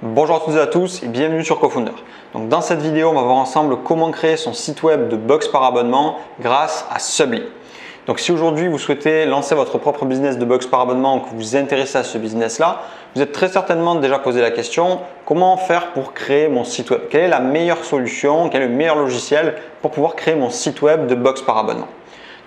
Bonjour à toutes et à tous et bienvenue sur CoFounder. Donc dans cette vidéo, on va voir ensemble comment créer son site web de box par abonnement grâce à Subly. Donc si aujourd'hui vous souhaitez lancer votre propre business de box par abonnement ou que vous vous intéressez à ce business-là, vous êtes très certainement déjà posé la question comment faire pour créer mon site web? Quelle est la meilleure solution? Quel est le meilleur logiciel pour pouvoir créer mon site web de box par abonnement?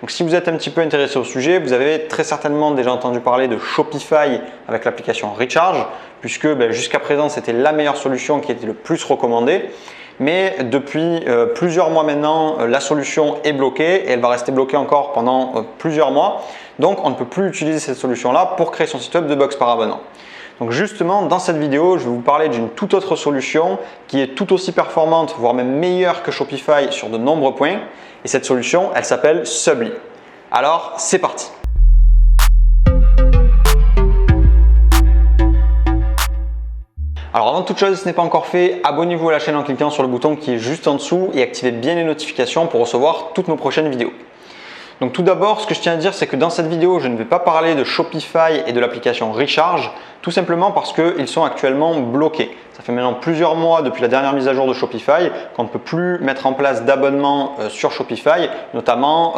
Donc si vous êtes un petit peu intéressé au sujet, vous avez très certainement déjà entendu parler de Shopify avec l'application Recharge, puisque jusqu'à présent c'était la meilleure solution qui était le plus recommandée. Mais depuis plusieurs mois maintenant, la solution est bloquée et elle va rester bloquée encore pendant plusieurs mois. Donc on ne peut plus utiliser cette solution-là pour créer son site web de box par abonnement. Donc justement, dans cette vidéo, je vais vous parler d'une toute autre solution qui est tout aussi performante, voire même meilleure que Shopify sur de nombreux points. Et cette solution, elle s'appelle Subly. Alors, c'est parti! Alors avant toute chose, si ce n'est pas encore fait, abonnez-vous à la chaîne en cliquant sur le bouton qui est juste en dessous et activez bien les notifications pour recevoir toutes nos prochaines vidéos. Donc tout d'abord, ce que je tiens à dire, c'est que dans cette vidéo, je ne vais pas parler de Shopify et de l'application Recharge, tout simplement parce qu'ils sont actuellement bloqués. Ça fait maintenant plusieurs mois depuis la dernière mise à jour de Shopify qu'on ne peut plus mettre en place d'abonnement sur Shopify, notamment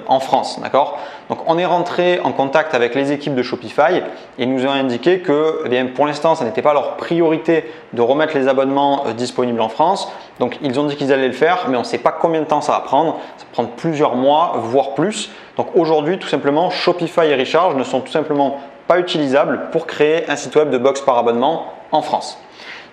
en France. D'accord ? Donc on est rentré en contact avec les équipes de Shopify et ils nous ont indiqué que pour l'instant, ça n'était pas leur priorité de remettre les abonnements disponibles en France. Donc ils ont dit qu'ils allaient le faire, mais on ne sait pas combien de temps ça va prendre. Ça va prendre plusieurs mois, voire plus. Donc aujourd'hui, tout simplement, Shopify et Recharge ne sont tout simplement pas utilisables pour créer un site web de box par abonnement en France.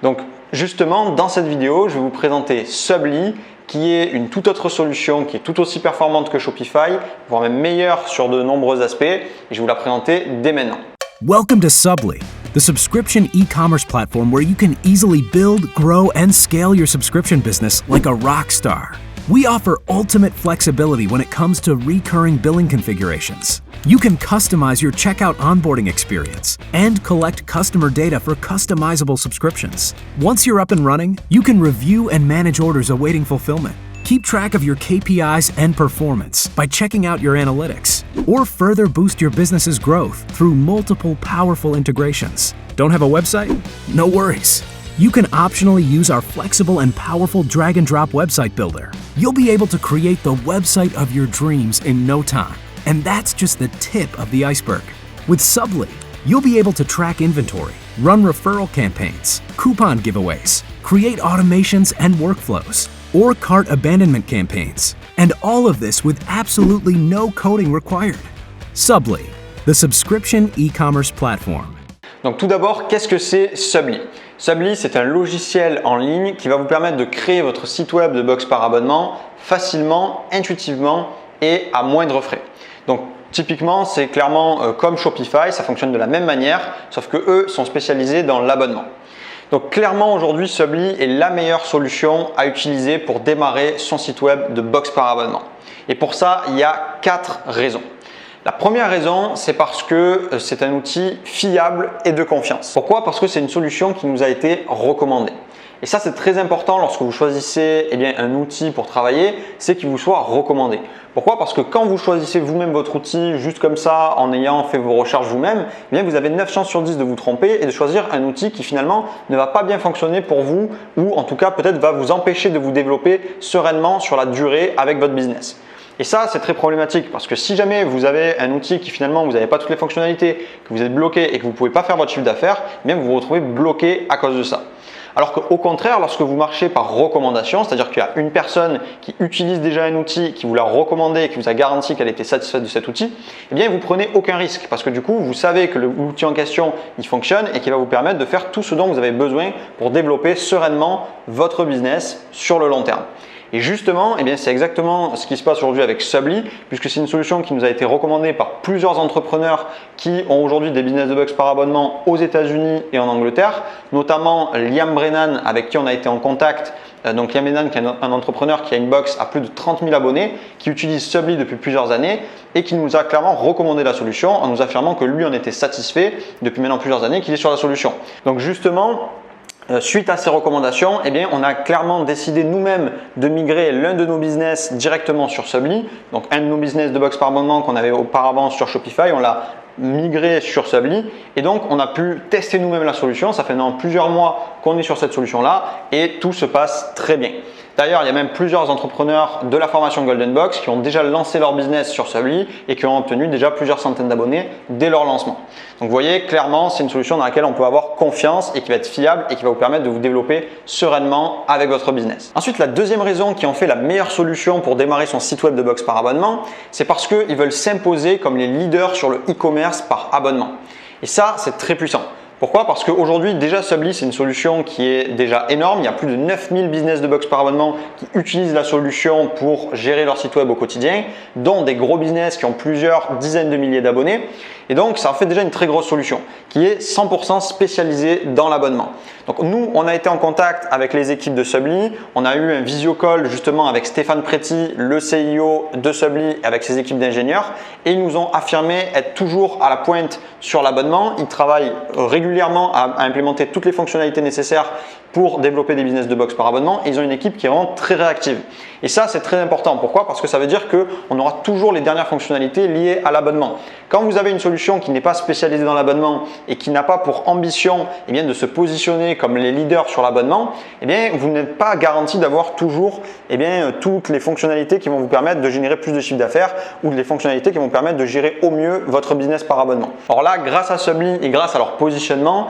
Donc justement, dans cette vidéo, je vais vous présenter Subly, qui est une toute autre solution qui est tout aussi performante que Shopify, voire même meilleure sur de nombreux aspects, et je vais vous la présenter dès maintenant. Welcome to Subly, the subscription e-commerce platform where you can easily build, grow, and scale your subscription business like a rock star. We offer ultimate flexibility when it comes to recurring billing configurations. You can customize your checkout onboarding experience and collect customer data for customizable subscriptions. Once you're up and running, you can review and manage orders awaiting fulfillment. Keep track of your KPIs and performance by checking out your analytics, or further boost your business's growth through multiple powerful integrations. Don't have a website? No worries. You can optionally use our flexible and powerful drag and drop website builder. You'll be able to create the website of your dreams in no time. And that's just the tip of the iceberg. With Subly, you'll be able to track inventory, run referral campaigns, coupon giveaways, create automations and workflows, or cart abandonment campaigns. And all of this with absolutely no coding required. Subly, the subscription e-commerce platform. Donc tout d'abord, qu'est-ce que c'est Subly? Subly, c'est un logiciel en ligne qui va vous permettre de créer votre site web de box par abonnement facilement, intuitivement et à moindre frais. Donc typiquement, c'est clairement comme Shopify, ça fonctionne de la même manière, sauf que eux sont spécialisés dans l'abonnement. Donc clairement aujourd'hui, Subly est la meilleure solution à utiliser pour démarrer son site web de box par abonnement. Et pour ça, il y a 4 raisons. La première raison, c'est parce que c'est un outil fiable et de confiance. Pourquoi? Parce que c'est une solution qui nous a été recommandée. Et ça, c'est très important lorsque vous choisissez un outil pour travailler, c'est qu'il vous soit recommandé. Pourquoi? Parce que quand vous choisissez vous-même votre outil juste comme ça, en ayant fait vos recherches vous-même, vous avez 9 chances sur 10 de vous tromper et de choisir un outil qui finalement ne va pas bien fonctionner pour vous ou en tout cas peut-être va vous empêcher de vous développer sereinement sur la durée avec votre business. Et ça, c'est très problématique parce que si jamais vous avez un outil qui finalement vous n'avez pas toutes les fonctionnalités, que vous êtes bloqué et que vous ne pouvez pas faire votre chiffre d'affaires, vous vous retrouvez bloqué à cause de ça. Alors qu'au contraire, lorsque vous marchez par recommandation, c'est-à-dire qu'il y a une personne qui utilise déjà un outil, qui vous l'a recommandé et qui vous a garanti qu'elle était satisfaite de cet outil, vous prenez aucun risque parce que du coup, vous savez que l'outil en question, il fonctionne et qu'il va vous permettre de faire tout ce dont vous avez besoin pour développer sereinement votre business sur le long terme. Et justement, c'est exactement ce qui se passe aujourd'hui avec Subly, puisque c'est une solution qui nous a été recommandée par plusieurs entrepreneurs qui ont aujourd'hui des business de box par abonnement aux États-Unis et en Angleterre, notamment Liam Brennan avec qui on a été en contact. Donc Liam Brennan qui est un entrepreneur qui a une box à plus de 30 000 abonnés, qui utilise Subly depuis plusieurs années et qui nous a clairement recommandé la solution en nous affirmant que lui en était satisfait depuis maintenant plusieurs années qu'il est sur la solution. Donc justement, Suite à ces recommandations, eh bien, on a clairement décidé nous-mêmes de migrer l'un de nos business directement sur Subly. Donc un de nos business de box par abonnement qu'on avait auparavant sur Shopify, on l'a migré sur Subly et donc on a pu tester nous-mêmes la solution. Ça fait maintenant plusieurs mois qu'on est sur cette solution-là et tout se passe très bien. D'ailleurs, il y a même plusieurs entrepreneurs de la formation Golden Box qui ont déjà lancé leur business sur Subly et qui ont obtenu déjà plusieurs centaines d'abonnés dès leur lancement. Donc vous voyez, clairement, c'est une solution dans laquelle on peut avoir confiance et qui va être fiable et qui va vous permettre de vous développer sereinement avec votre business. Ensuite, la deuxième raison qui en fait la meilleure solution pour démarrer son site web de box par abonnement, c'est parce qu'ils veulent s'imposer comme les leaders sur le e-commerce par abonnement. Et ça, c'est très puissant. Pourquoi? Parce qu'aujourd'hui, déjà Subly, c'est une solution qui est déjà énorme. Il y a plus de 9000 business de box par abonnement qui utilisent la solution pour gérer leur site web au quotidien, dont des gros business qui ont plusieurs dizaines de milliers d'abonnés. Et donc, ça en fait déjà une très grosse solution qui est 100% spécialisée dans l'abonnement. Donc, nous, on a été en contact avec les équipes de Subly. On a eu un visio call justement avec Stéphane Préti, le CIO de Subly, avec ses équipes d'ingénieurs. Et ils nous ont affirmé être toujours à la pointe sur l'abonnement. Ils travaillent régulièrement à implémenter toutes les fonctionnalités nécessaires pour développer des business de box par abonnement et ils ont une équipe qui est vraiment très réactive. Et ça, c'est très important. Pourquoi? Parce que ça veut dire qu'on aura toujours les dernières fonctionnalités liées à l'abonnement. Quand vous avez une solution qui n'est pas spécialisée dans l'abonnement et qui n'a pas pour ambition de se positionner comme les leaders sur l'abonnement, vous n'êtes pas garanti d'avoir toujours toutes les fonctionnalités qui vont vous permettre de générer plus de chiffre d'affaires ou les fonctionnalités qui vont permettre de gérer au mieux votre business par abonnement. Or là, grâce à Subly et grâce à leur positionnement,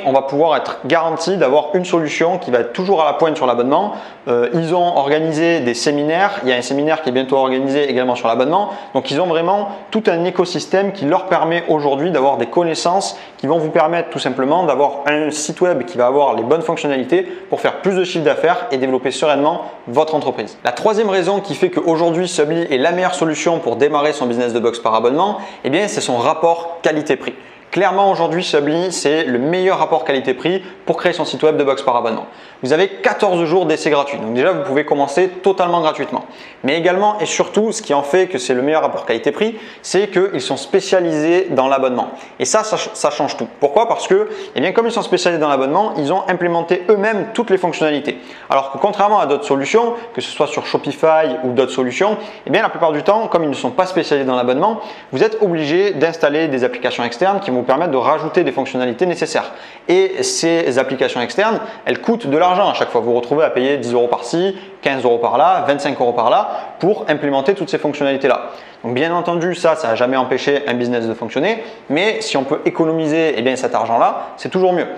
on va pouvoir être garanti d'avoir une solution qui va être toujours à la pointe sur l'abonnement. Ils ont organisé des séminaires. Il y a un séminaire qui est bientôt organisé également sur l'abonnement. Donc, ils ont vraiment tout un écosystème qui leur permet aujourd'hui d'avoir des connaissances qui vont vous permettre tout simplement d'avoir un site web qui va avoir les bonnes fonctionnalités pour faire plus de chiffre d'affaires et développer sereinement votre entreprise. La troisième raison qui fait qu'aujourd'hui Subly est la meilleure solution pour démarrer son business de box par abonnement, c'est son rapport qualité-prix. Clairement, aujourd'hui, Subly, c'est le meilleur rapport qualité-prix pour créer son site web de box par abonnement. Vous avez 14 jours d'essai gratuit. Donc déjà, vous pouvez commencer totalement gratuitement. Mais également et surtout, ce qui en fait que c'est le meilleur rapport qualité-prix, c'est qu'ils sont spécialisés dans l'abonnement. Et ça change tout. Pourquoi? Parce que, comme ils sont spécialisés dans l'abonnement, ils ont implémenté eux-mêmes toutes les fonctionnalités. Alors que contrairement à d'autres solutions, que ce soit sur Shopify ou d'autres solutions, la plupart du temps, comme ils ne sont pas spécialisés dans l'abonnement, vous êtes obligé d'installer des applications externes qui vont vous permettre de rajouter des fonctionnalités nécessaires. Et ces applications externes, elles coûtent de l'argent à chaque fois. Vous vous retrouvez à payer 10 € par-ci, 15 € par là, 25 € par là pour implémenter toutes ces fonctionnalités-là. Donc bien entendu, ça n'a jamais empêché un business de fonctionner, mais si on peut économiser cet argent-là, c'est toujours mieux.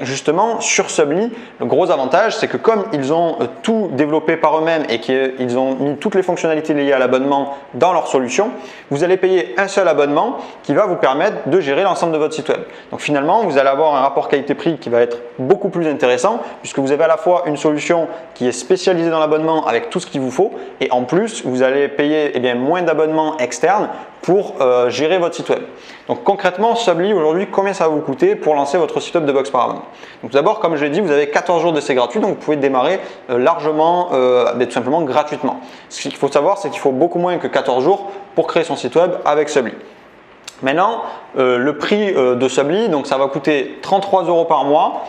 Justement, sur Subly, le gros avantage, c'est que comme ils ont tout développé par eux-mêmes et qu'ils ont mis toutes les fonctionnalités liées à l'abonnement dans leur solution, vous allez payer un seul abonnement qui va vous permettre de gérer l'ensemble de votre site web. Donc finalement, vous allez avoir un rapport qualité-prix qui va être beaucoup plus intéressant puisque vous avez à la fois une solution qui est spécialisée dans l'abonnement avec tout ce qu'il vous faut et en plus, vous allez payer moins d'abonnements externes pour gérer votre site web. Donc concrètement, Subly aujourd'hui, combien ça va vous coûter pour lancer votre site web de box par abonnement? Donc d'abord, comme je l'ai dit, vous avez 14 jours d'essai gratuit, donc vous pouvez démarrer largement, tout simplement gratuitement. Ce qu'il faut savoir, c'est qu'il faut beaucoup moins que 14 jours pour créer son site web avec Subly. Maintenant, le prix de Subly, donc ça va coûter 33 € par mois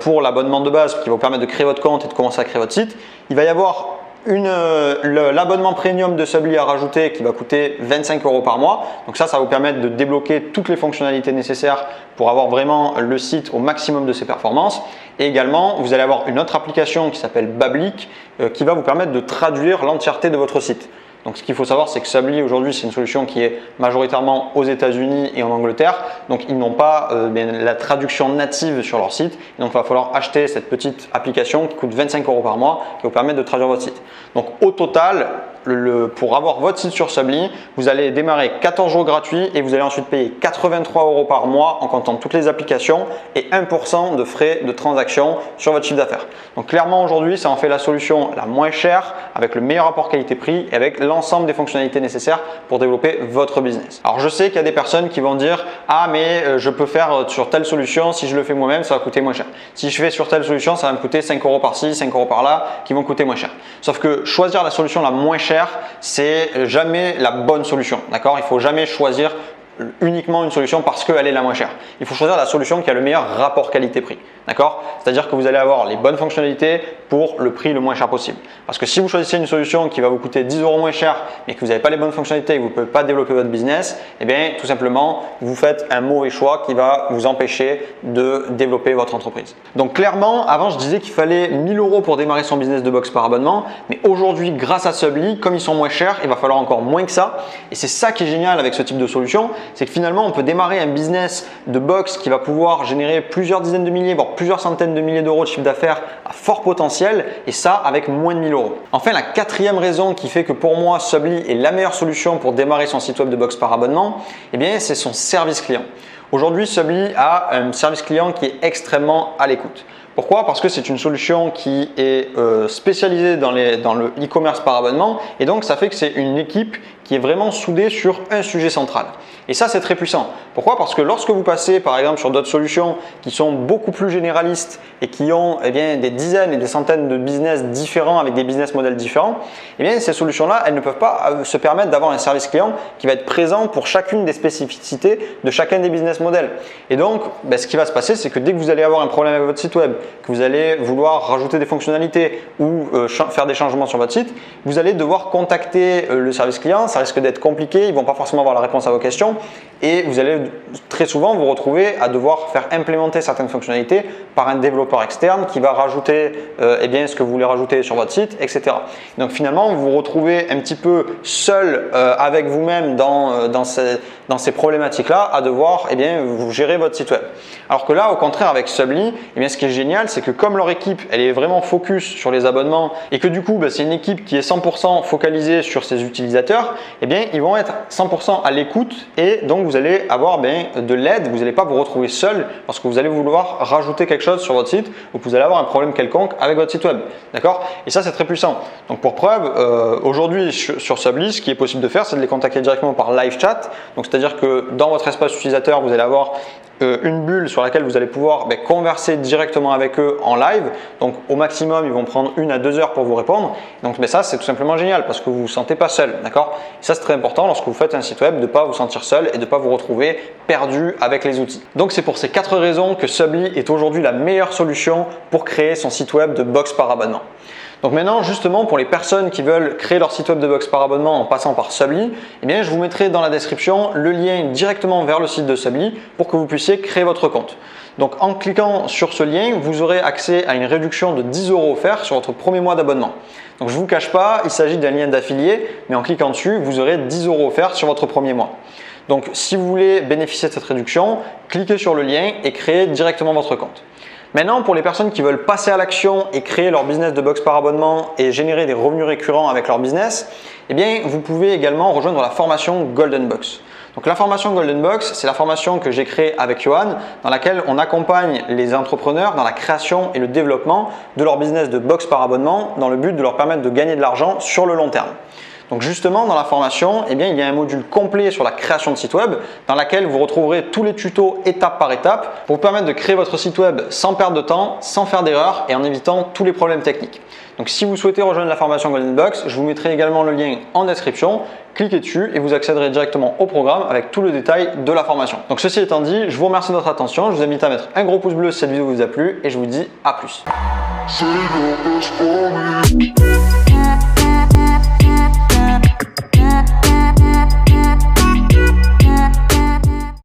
pour l'abonnement de base qui va vous permettre de créer votre compte et de commencer à créer votre site. Il va y avoir l'abonnement premium de Subly à rajouter qui va coûter 25 € par mois. Donc ça va vous permettre de débloquer toutes les fonctionnalités nécessaires pour avoir vraiment le site au maximum de ses performances. Et également, vous allez avoir une autre application qui s'appelle Babblik qui va vous permettre de traduire l'entièreté de votre site. Donc ce qu'il faut savoir, c'est que Subly aujourd'hui, c'est une solution qui est majoritairement aux États-Unis et en Angleterre. Donc ils n'ont pas la traduction native sur leur site. Donc il va falloir acheter cette petite application qui coûte 25 € par mois qui va vous permettre de traduire votre site. Donc au total, pour avoir votre site sur Subly, vous allez démarrer 14 jours gratuits et vous allez ensuite payer 83 € par mois en comptant toutes les applications et 1% de frais de transaction sur votre chiffre d'affaires. Donc clairement aujourd'hui, ça en fait la solution la moins chère avec le meilleur rapport qualité-prix et avec l'ensemble des fonctionnalités nécessaires pour développer votre business. Alors je sais qu'il y a des personnes qui vont dire « Ah mais je peux faire sur telle solution, si je le fais moi-même, ça va coûter moins cher. Si je fais sur telle solution, ça va me coûter 5 € par-ci, 5 € par-là qui vont coûter moins cher. » Sauf que choisir la solution la moins chère, c'est jamais la bonne solution. D'accord? Il ne faut jamais choisir uniquement une solution parce qu'elle est la moins chère. Il faut choisir la solution qui a le meilleur rapport qualité-prix. D'accord? C'est-à-dire que vous allez avoir les bonnes fonctionnalités pour le prix le moins cher possible. Parce que si vous choisissez une solution qui va vous coûter 10 € moins cher mais que vous n'avez pas les bonnes fonctionnalités et que vous ne pouvez pas développer votre business, eh bien tout simplement vous faites un mauvais choix qui va vous empêcher de développer votre entreprise. Donc clairement, avant je disais qu'il fallait 1000 € pour démarrer son business de box par abonnement, mais aujourd'hui grâce à Subly, comme ils sont moins chers, il va falloir encore moins que ça. Et c'est ça qui est génial avec ce type de solution, c'est que finalement on peut démarrer un business de box qui va pouvoir générer plusieurs dizaines de milliers, voire plusieurs centaines de milliers d'euros de chiffre d'affaires à fort potentiel, et ça avec moins de 1000 €. Enfin, la quatrième raison qui fait que pour moi Subly est la meilleure solution pour démarrer son site web de box par abonnement, eh bien c'est son service client. Aujourd'hui, Subly a un service client qui est extrêmement à l'écoute. Pourquoi? Parce que c'est une solution qui est spécialisée dans le e-commerce par abonnement, et donc ça fait que c'est une équipe qui est vraiment soudée sur un sujet central. Et ça, c'est très puissant. Pourquoi? Parce que lorsque vous passez par exemple sur d'autres solutions qui sont beaucoup plus généralistes et qui ont des dizaines et des centaines de business différents avec des business models différents, ces solutions-là, elles ne peuvent pas se permettre d'avoir un service client qui va être présent pour chacune des spécificités de chacun des business models. Et donc, ce qui va se passer, c'est que dès que vous allez avoir un problème avec votre site web, que vous allez vouloir rajouter des fonctionnalités ou faire des changements sur votre site, vous allez devoir contacter le service client. Ça risque d'être compliqué, ils ne vont pas forcément avoir la réponse à vos questions et vous allez très souvent vous retrouver à devoir faire implémenter certaines fonctionnalités par un développeur externe qui va rajouter ce que vous voulez rajouter sur votre site, etc. Donc finalement, vous vous retrouvez un petit peu seul avec vous-même dans ces problématiques-là à devoir vous gérer votre site web. Alors que là, au contraire, avec Subly, ce qui est génial, c'est que comme leur équipe, elle est vraiment focus sur les abonnements et que du coup, c'est une équipe qui est 100% focalisée sur ses utilisateurs, ils vont être 100% à l'écoute et donc vous allez avoir de l'aide. Vous n'allez pas vous retrouver seul parce que vous allez vouloir rajouter quelque chose sur votre site ou que vous allez avoir un problème quelconque avec votre site web. D'accord? Et ça, c'est très puissant. Donc pour preuve, aujourd'hui sur Subly, ce qui est possible de faire, c'est de les contacter directement par live chat. Donc c'est-à-dire que dans votre espace utilisateur, vous allez avoir une bulle sur laquelle vous allez pouvoir converser directement avec eux en live. Donc au maximum, ils vont prendre 1 à 2 heures pour vous répondre. Donc ça, c'est tout simplement génial parce que vous vous sentez pas seul, d'accord? Et ça, c'est très important lorsque vous faites un site web de ne pas vous sentir seul et de ne pas vous retrouver perdu avec les outils. Donc c'est pour ces 4 raisons que Subly est aujourd'hui la meilleure solution pour créer son site web de box par abonnement. Donc maintenant, justement, pour les personnes qui veulent créer leur site web de box par abonnement en passant par Subly, je vous mettrai dans la description le lien directement vers le site de Subly pour que vous puissiez créer votre compte. Donc en cliquant sur ce lien, vous aurez accès à une réduction de 10 € offert sur votre premier mois d'abonnement. Donc je ne vous cache pas, il s'agit d'un lien d'affilié, mais en cliquant dessus, vous aurez 10 € offerts sur votre premier mois. Donc si vous voulez bénéficier de cette réduction, cliquez sur le lien et créez directement votre compte. Maintenant, pour les personnes qui veulent passer à l'action et créer leur business de box par abonnement et générer des revenus récurrents avec leur business, vous pouvez également rejoindre la formation Golden Box. Donc la formation Golden Box, c'est la formation que j'ai créée avec Johan, dans laquelle on accompagne les entrepreneurs dans la création et le développement de leur business de box par abonnement dans le but de leur permettre de gagner de l'argent sur le long terme. Donc justement, dans la formation, il y a un module complet sur la création de site web dans laquelle vous retrouverez tous les tutos étape par étape pour vous permettre de créer votre site web sans perdre de temps, sans faire d'erreurs et en évitant tous les problèmes techniques. Donc si vous souhaitez rejoindre la formation Golden Box, je vous mettrai également le lien en description. Cliquez dessus et vous accéderez directement au programme avec tout le détail de la formation. Donc ceci étant dit, je vous remercie de votre attention. Je vous invite à mettre un gros pouce bleu si cette vidéo vous a plu et je vous dis à plus.